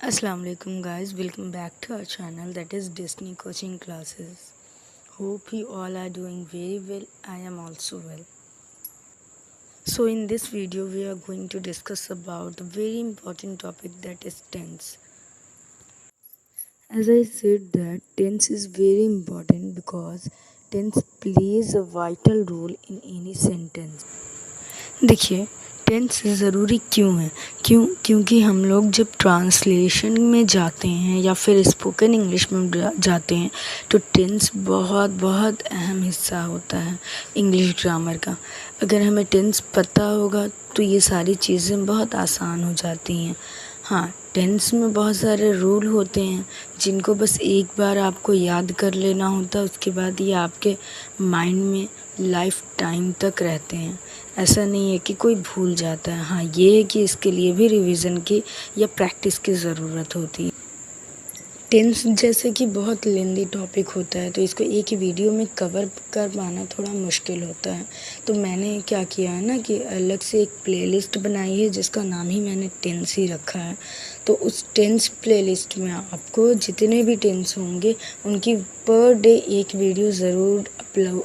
Assalamu alaikum guys, welcome back to our channel that is Destiny Coaching Classes. Hope you all are doing very well. I am also well. So in this video we are going to discuss about a very important topic that is tense. As I said that tense is very important because tense plays a vital role in any sentence. देखिए tense ज़रूरी क्यों है क्योंकि हम लोग जब translation में जाते हैं या फिर स्पोकन इंग्लिश में जाते हैं तो टेंस बहुत बहुत अहम हिस्सा होता है इंग्लिश ग्रामर का। अगर हमें टेंस पता होगा तो ये सारी चीज़ें बहुत आसान हो जाती हैं। हाँ, टेंस में बहुत सारे रूल होते हैं जिनको बस एक बार आपको याद कर लेना होता है, उसके बाद ये आपके माइंड में लाइफ टाइम तक रहते हैं। ऐसा नहीं है कि कोई भूल जाता है। हाँ, ये है कि इसके लिए भी रिवीजन की या प्रैक्टिस की ज़रूरत होती है। टेंस जैसे कि बहुत लेंदी टॉपिक होता है तो इसको एक ही वीडियो में कवर कर पाना थोड़ा मुश्किल होता है। तो मैंने क्या किया है ना कि अलग से एक प्लेलिस्ट बनाई है जिसका नाम ही मैंने टेंस ही रखा है। तो उस टेंस प्लेलिस्ट में आपको जितने भी टेंस होंगे उनकी पर डे एक वीडियो ज़रूर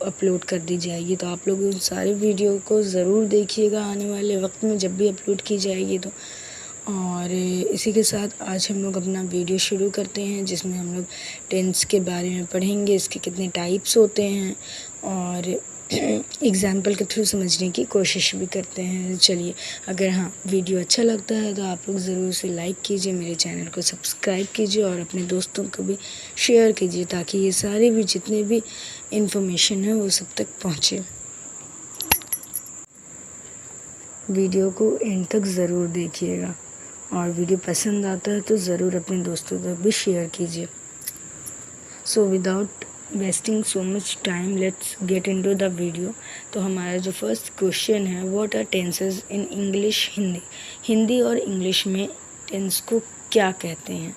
अपलोड कर दी जाएगी। तो आप लोग उन सारे वीडियो को ज़रूर देखिएगा आने वाले वक्त में जब भी अपलोड की जाएगी तो। और इसी के साथ आज हम लोग अपना वीडियो शुरू करते हैं जिसमें हम लोग टेंस के बारे में पढ़ेंगे, इसके कितने टाइप्स होते हैं और एग्ज़ाम्पल के थ्रू समझने की कोशिश भी करते हैं। चलिए, अगर हाँ वीडियो अच्छा लगता है तो आप लोग ज़रूर से लाइक कीजिए, मेरे चैनल को सब्सक्राइब कीजिए और अपने दोस्तों को भी शेयर कीजिए ताकि ये सारे भी जितने भी इन्फॉर्मेशन है वो सब तक पहुँचे। वीडियो को एंड तक ज़रूर देखिएगा और वीडियो पसंद आता है तो ज़रूर अपने दोस्तों तक भी शेयर कीजिए। So without wasting so much time let's get into the video. तो हमारा जो फर्स्ट क्वेश्चन है, what are tenses in English Hindi और इंग्लिश में टेंस को क्या कहते हैं,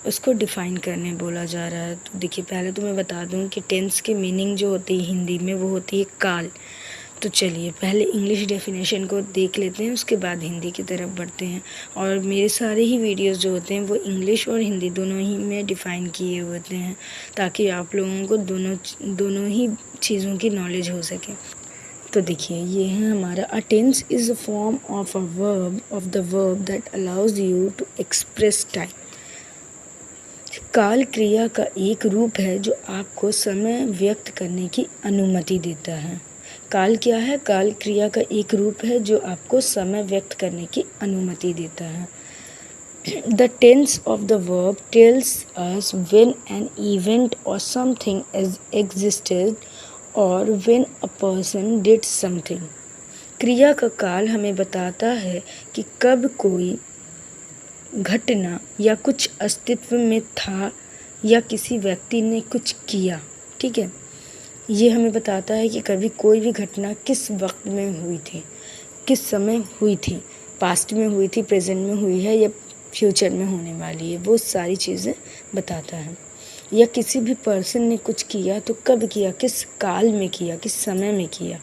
उसको डिफ़ाइन करने बोला जा रहा है। तो देखिए, पहले तो मैं बता दूं कि टेंस की मीनिंग जो होती है हिंदी में वो होती है काल। तो चलिए पहले इंग्लिश डेफिनेशन को देख लेते हैं, उसके बाद हिंदी की तरफ बढ़ते हैं। और मेरे सारे ही वीडियोस जो होते हैं वो इंग्लिश और हिंदी दोनों ही में डिफ़ाइन किए होते हैं ताकि आप लोगों को दोनों ही चीज़ों की नॉलेज हो सके। तो देखिए, ये है हमारा a tense is a form of the verb that allows you to express time. काल क्रिया का एक रूप है जो आपको समय व्यक्त करने की अनुमति देता है। काल क्या है? काल क्रिया का एक रूप है जो आपको समय व्यक्त करने की अनुमति देता है। The tense of the verb tells us when an event or something has existed or when a person did something. क्रिया का काल हमें बताता है कि कब कोई घटना या कुछ अस्तित्व में था या किसी व्यक्ति ने कुछ किया। ठीक है, ये हमें बताता है कि कभी कोई भी घटना किस वक्त में हुई थी, किस समय हुई थी, पास्ट में हुई थी, प्रेजेंट में हुई है या फ्यूचर में होने वाली है, वो सारी चीज़ें बताता है। या किसी भी पर्सन ने कुछ किया तो कब किया, किस काल में किया, किस समय में किया।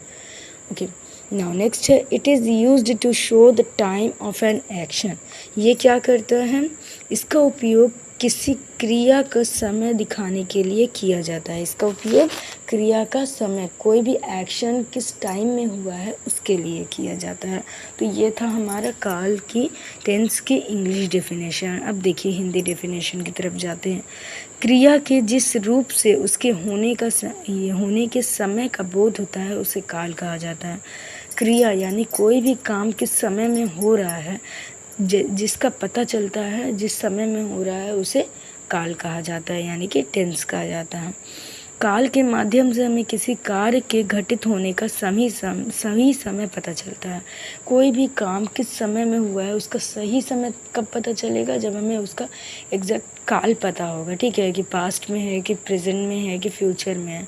ओके, नाउ नेक्स्ट है, it is used to show the time of an action. ये क्या करता है? इसका उपयोग किसी क्रिया का समय दिखाने के लिए किया जाता है। इसका उपयोग क्रिया का समय, कोई भी एक्शन किस टाइम में हुआ है उसके लिए किया जाता है। तो ये था हमारा काल की टेंस की इंग्लिश डेफिनेशन। अब देखिए हिंदी डेफिनेशन की तरफ जाते हैं। क्रिया के जिस रूप से उसके होने के समय का बोध होता है उसे काल कहा जाता है। क्रिया यानी कोई भी काम किस समय में हो रहा है, जिसका पता चलता है जिस समय में हो रहा है उसे काल कहा जाता है, यानी कि टेंस कहा जाता है। काल के माध्यम से हमें किसी कार्य के घटित होने का सही समय पता चलता है। कोई भी काम किस समय में हुआ है उसका सही समय कब पता चलेगा? जब हमें उसका एग्जैक्ट काल पता होगा। ठीक है, कि पास्ट में है कि प्रेजेंट में है कि फ्यूचर में है,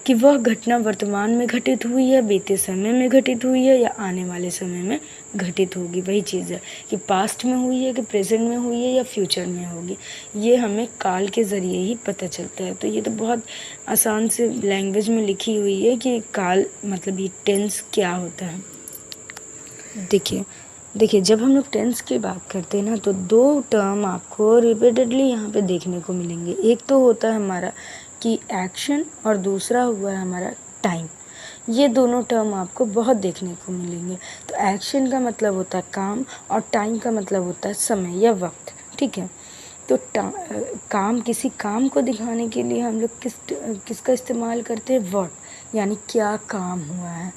कि वह घटना वर्तमान में घटित हुई है, बीते समय में घटित हुई है या आने वाले समय में घटित होगी। वही चीज़ है कि पास्ट में हुई है कि प्रेजेंट में हुई है या फ्यूचर में होगी, ये हमें काल के ज़रिए ही पता चलता है। तो ये तो बहुत आसान से लैंग्वेज में लिखी हुई है कि काल मतलब ये टेंस क्या होता है। देखिए, देखिए, जब हम लोग टेंस की बात करते हैं ना, तो दो टर्म आपको रिपीटेडली यहाँ पे देखने को मिलेंगे। एक तो होता है हमारा कि एक्शन, और दूसरा हुआ है हमारा टाइम। ये दोनों टर्म आपको बहुत देखने को मिलेंगे। तो एक्शन का मतलब होता है काम, और टाइम का मतलब होता है समय या वक्त, ठीक है। तो काम, किसी काम को दिखाने के लिए हम लोग किसका इस्तेमाल करते हैं? वर्ब, यानी क्या काम हुआ है।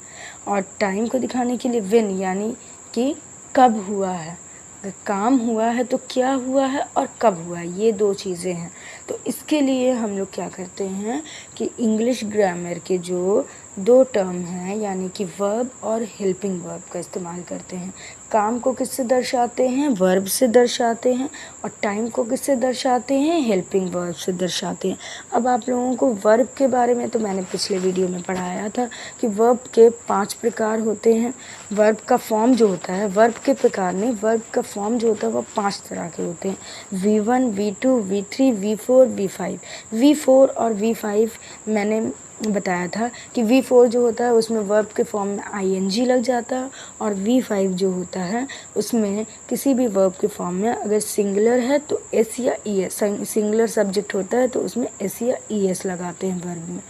और टाइम को दिखाने के लिए व्हेन, यानी कि कब हुआ है। अगर काम हुआ है तो क्या हुआ है और कब हुआ है, ये दो चीज़ें हैं। तो इसके लिए हम लोग क्या करते हैं कि इंग्लिश ग्रामर के जो दो टर्म हैं, यानी कि वर्ब और हेल्पिंग वर्ब का इस्तेमाल करते हैं। काम को किससे दर्शाते हैं? वर्ब से दर्शाते हैं। और टाइम को किससे दर्शाते हैं? हेल्पिंग वर्ब से दर्शाते हैं। अब आप लोगों को वर्ब के बारे में तो मैंने पिछले वीडियो में पढ़ाया था कि वर्ब के 5 प्रकार होते हैं। वर्ब का फॉर्म जो होता है, वर्ब के प्रकार में वर्ब का फॉर्म जो होता है वो 5 तरह के होते हैं। V1, V2, V3, V4, V5। V4 और V5 मैंने बताया था कि V4 जो होता है उसमें वर्ब के फॉर्म में ing लग जाता है, और V5 जो होता है उसमें किसी भी वर्ब के फॉर्म में अगर सिंगुलर है तो s या es, सिंगुलर सब्जेक्ट होता है तो उसमें s या es लगाते हैं वर्ब में।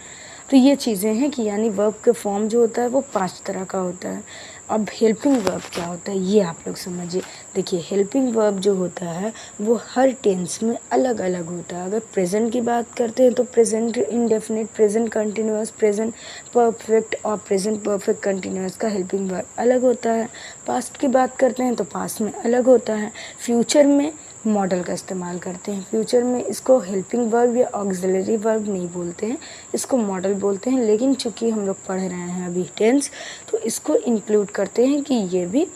तो ये चीज़ें हैं कि यानी वर्ब के फॉर्म जो होता है वो 5 तरह का होता है। अब हेल्पिंग वर्ब क्या होता है ये आप लोग समझिए। देखिए, हेल्पिंग वर्ब जो होता है वो हर टेंस में अलग अलग होता है। अगर प्रेजेंट की बात करते हैं तो present indefinite, present continuous, present perfect और प्रेजेंट परफेक्ट कंटिन्यूअस का हेल्पिंग वर्ब अलग होता है। पास्ट की बात करते हैं तो पास्ट में अलग होता है। फ्यूचर में मॉडल का इस्तेमाल करते हैं। फ्यूचर में इसको हेल्पिंग वर्ब या ऑक्सिलरी वर्ब नहीं बोलते हैं, इसको मॉडल बोलते हैं। लेकिन चूंकि हम लोग पढ़ रहे हैं अभी टेंस, तो इसको इंक्लूड करते हैं कि ये भी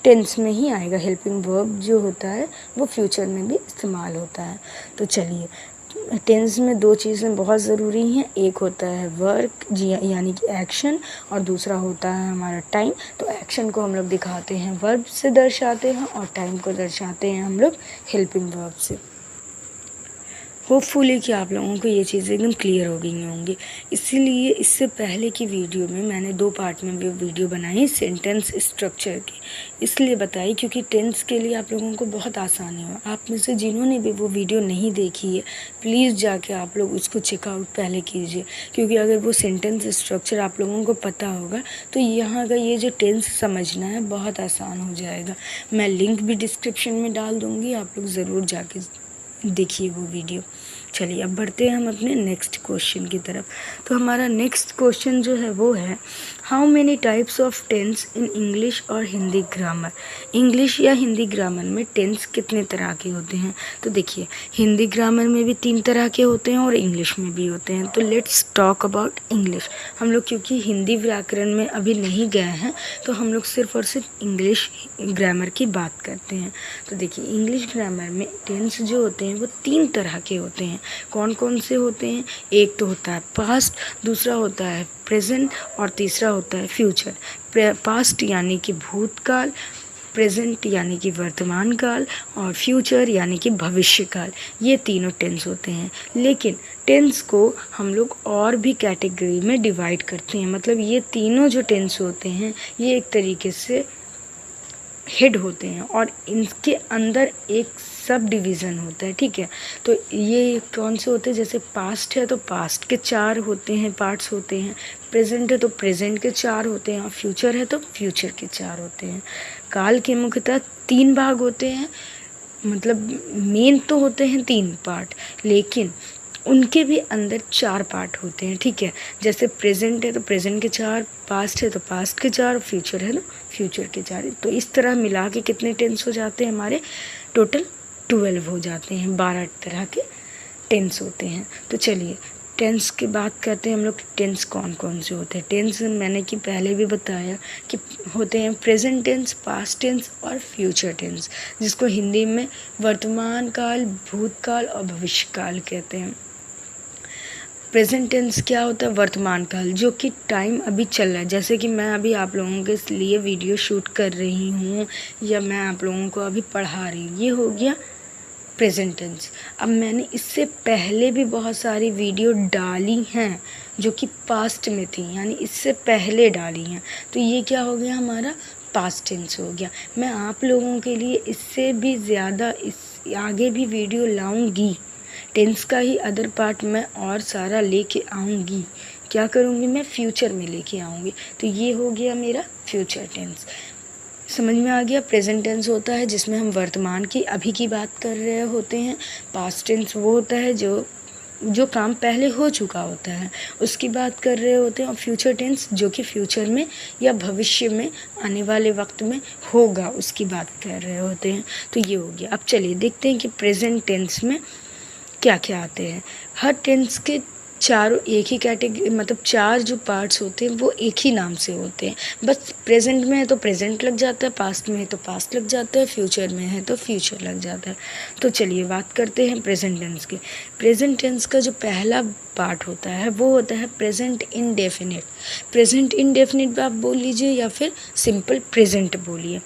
टेंस में ही आएगा। हेल्पिंग वर्ब जो होता है वो फ्यूचर में भी इस्तेमाल होता है। तो चलिए, टेंस में दो चीज़ें बहुत ज़रूरी हैं। एक होता है वर्क जी, यानी कि एक्शन, और दूसरा होता है हमारा टाइम। तो एक्शन को हम लोग दिखाते हैं वर्ब से दर्शाते हैं, और टाइम को दर्शाते हैं हम लोग हेल्पिंग वर्ब से। होपफुली कि आप लोगों को ये चीज़ें एकदम क्लियर हो गई होंगी। इसीलिए इससे पहले की वीडियो में मैंने 2 पार्ट में भी वीडियो बनाई सेंटेंस स्ट्रक्चर की, इसलिए बताई क्योंकि टेंस के लिए आप लोगों को बहुत आसानी हो। आप में से जिन्होंने भी वो वीडियो नहीं देखी है, प्लीज़ जाके आप लोग उसको चेकआउट पहले कीजिए, क्योंकि अगर वो सेंटेंस स्ट्रक्चर आप लोगों को पता होगा तो यहाँ का ये जो टेंस समझना है बहुत आसान हो जाएगा। मैं लिंक भी डिस्क्रिप्शन में डाल दूँगी, आप लोग ज़रूर जाके देखिए वो वीडियो। चलिए, अब बढ़ते हैं हम अपने नेक्स्ट क्वेश्चन की तरफ। तो हमारा नेक्स्ट क्वेश्चन जो है वो है, how many types of tense in English और हिंदी ग्रामर। इंग्लिश या हिंदी ग्रामर में टेंस कितने तरह के होते हैं? तो देखिए, हिंदी ग्रामर में भी 3 तरह के होते हैं और इंग्लिश में भी होते हैं। तो लेट्स टॉक अबाउट इंग्लिश। हम लोग क्योंकि हिंदी व्याकरण में अभी नहीं गए हैं, तो हम लोग सिर्फ और सिर्फ इंग्लिश ग्रामर की बात करते हैं। तो देखिए, इंग्लिश ग्रामर में टेंस जो होते हैं वो 3 तरह के होते हैं। कौन कौन से होते हैं? एक तो होता है पास्ट, दूसरा होता है प्रेजेंट, और तीसरा होता है फ्यूचर। पास्ट यानी कि भूतकाल, प्रेजेंट यानी कि वर्तमान काल, और फ्यूचर यानी कि भविष्य काल। ये तीनों टेंस होते हैं। लेकिन टेंस को हम लोग और भी कैटेगरी में डिवाइड करते हैं। मतलब ये तीनों जो टेंस होते हैं ये एक तरीके से हेड होते हैं, और इनके अंदर एक सब डिवीज़न होता है, ठीक है। तो ये कौन से होते हैं? जैसे पास्ट है तो पास्ट के 4 होते हैं, पार्ट्स होते हैं। प्रेजेंट है तो प्रेजेंट के 4 होते हैं, और फ्यूचर है तो फ्यूचर के 4 होते हैं। काल के मुख्यतः 3 भाग होते हैं। मतलब मेन तो होते हैं 3 पार्ट, लेकिन उनके भी अंदर 4 पार्ट होते हैं, ठीक है। जैसे प्रेजेंट है तो प्रेजेंट के 4, पास्ट है तो पास्ट के 4, फ्यूचर है ना फ्यूचर के 4। तो इस तरह मिला के कितने टेंस हो जाते हैं हमारे? टोटल 12 हो जाते हैं। 12 तरह के टेंस होते हैं। तो चलिए, टेंस की बात करते हैं हम लोग। टेंस कौन कौन से होते हैं? टेंस मैंने कि पहले भी बताया कि होते हैं प्रेजेंट टेंस, पास्ट टेंस और फ्यूचर टेंस, जिसको हिंदी में वर्तमान काल, भूतकाल और भविष्य काल कहते हैं। प्रेजेंट टेंस क्या होता है? वर्तमान काल, जो कि टाइम अभी चल रहा है। जैसे कि मैं अभी आप लोगों के लिए वीडियो शूट कर रही हूँ, या मैं आप लोगों को अभी पढ़ा रही हूँ, ये हो गया प्रेजेंट टेंस। अब मैंने इससे पहले भी बहुत सारी वीडियो डाली हैं जो कि पास्ट में थी, यानी इससे पहले डाली हैं। तो ये क्या हो गया हमारा पास्ट टेंस हो गया। मैं आप लोगों के लिए इससे भी ज़्यादा इस आगे भी वीडियो लाऊंगी, टेंस का ही अदर पार्ट मैं और सारा लेके आऊँगी। क्या करूँगी मैं? फ्यूचर में लेके आऊँगी। तो ये हो गया मेरा फ्यूचर टेंस। समझ में आ गया? प्रेजेंट टेंस होता है जिसमें हम वर्तमान की, अभी की बात कर रहे होते हैं। पास्ट टेंस वो होता है जो काम पहले हो चुका होता है उसकी बात कर रहे होते हैं। और फ्यूचर टेंस जो कि फ्यूचर में या भविष्य में आने वाले वक्त में होगा उसकी बात कर रहे होते हैं। तो ये हो गया। अब चलिए देखते हैं कि प्रेजेंट टेंस में क्या क्या आते हैं। हर टेंस के चारों एक ही कैटेगरी, मतलब चार जो पार्ट्स होते हैं वो एक ही नाम से होते हैं। बस प्रेजेंट में है तो प्रेजेंट लग जाता है, पास्ट में है तो पास्ट लग जाता है, फ्यूचर में है तो फ्यूचर लग जाता है। तो चलिए बात करते हैं प्रेजेंट टेंस की। प्रेजेंट टेंस का जो पहला पार्ट होता है वो होता है प्रेजेंट इंडेफिनिट। प्रेजेंट इंडेफिनिट आप बोल लीजिए या फिर सिंपल प्रेजेंट बोलिए।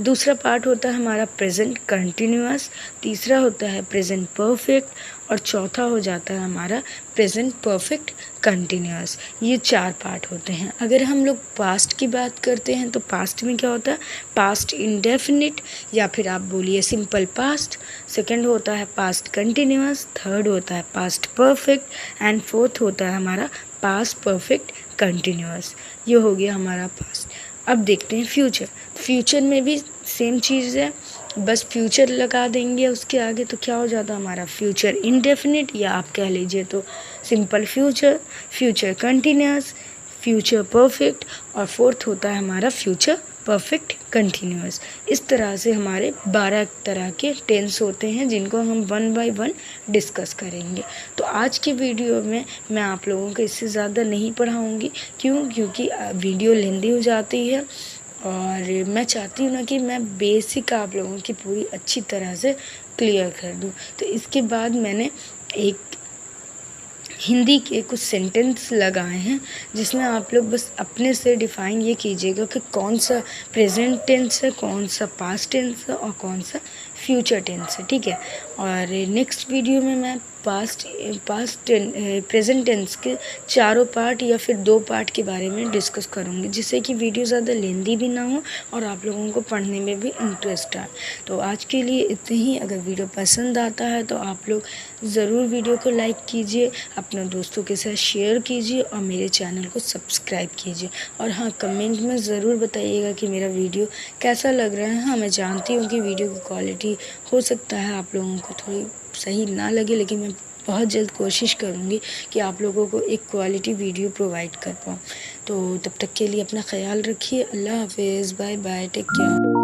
दूसरा पार्ट होता है हमारा प्रेजेंट कंटिन्यूअस, तीसरा होता है प्रेजेंट परफेक्ट और चौथा हो जाता है हमारा प्रेजेंट परफेक्ट कंटिन्यूअस। ये चार पार्ट होते हैं। अगर हम लोग पास्ट की बात करते हैं तो पास्ट में क्या होता है? पास्ट इंडेफिनिट या फिर आप बोलिए सिंपल पास्ट। सेकंड होता है पास्ट कंटिन्यूअस, थर्ड होता है पास्ट परफेक्ट एंड फोर्थ होता है हमारा पास्ट परफेक्ट कंटिन्यूअस। ये हो गया हमारा पास्ट। अब देखते हैं फ्यूचर। फ्यूचर में भी सेम चीज़ है, बस फ्यूचर लगा देंगे उसके आगे तो क्या हो जाता है हमारा फ्यूचर इंडेफिनिट, या आप कह लीजिए तो simple future, future continuous, future perfect और फोर्थ होता है हमारा फ्यूचर परफेक्ट कंटिन्यूअस। इस तरह से हमारे 12 तरह के टेंस होते हैं जिनको हम वन बाय वन डिस्कस करेंगे। तो आज की वीडियो में मैं आप लोगों को इससे ज़्यादा नहीं पढ़ाऊँगी। क्योंकि वीडियो लेंदी हो जाती है और मैं चाहती हूँ ना कि मैं बेसिक आप लोगों की पूरी अच्छी तरह से क्लियर कर दूँ। तो इसके बाद मैंने एक हिंदी के कुछ सेंटेंस लगाए हैं जिसमें आप लोग बस अपने से डिफ़ाइन ये कीजिएगा कि कौन सा प्रेजेंट टेंस है, कौन सा पास्ट टेंस है और कौन सा फ्यूचर टेंस है, ठीक है। और नेक्स्ट वीडियो में मैं प्रेजेंट टेंस के चारों पार्ट या फिर 2 पार्ट के बारे में डिस्कस करूँगी, जिससे कि वीडियो ज़्यादा लेंदी भी ना हो और आप लोगों को पढ़ने में भी इंटरेस्ट आए। तो आज के लिए इतना ही। अगर वीडियो पसंद आता है तो आप लोग ज़रूर वीडियो को लाइक कीजिए, अपने दोस्तों के साथ शेयर कीजिए और मेरे चैनल को सब्सक्राइब कीजिए। और हाँ, कमेंट में ज़रूर बताइएगा कि मेरा वीडियो कैसा लग रहा है। हाँ, मैं जानती हूँ कि वीडियो की क्वालिटी हो सकता है आप लोगों को थोड़ी सही ना लगे, लेकिन मैं बहुत जल्द कोशिश करूँगी कि आप लोगों को एक क्वालिटी वीडियो प्रोवाइड कर पाऊँ। तो तब तक के लिए अपना ख्याल रखिए। अल्लाह हाफ़िज़, बाय बाय, टेक केयर।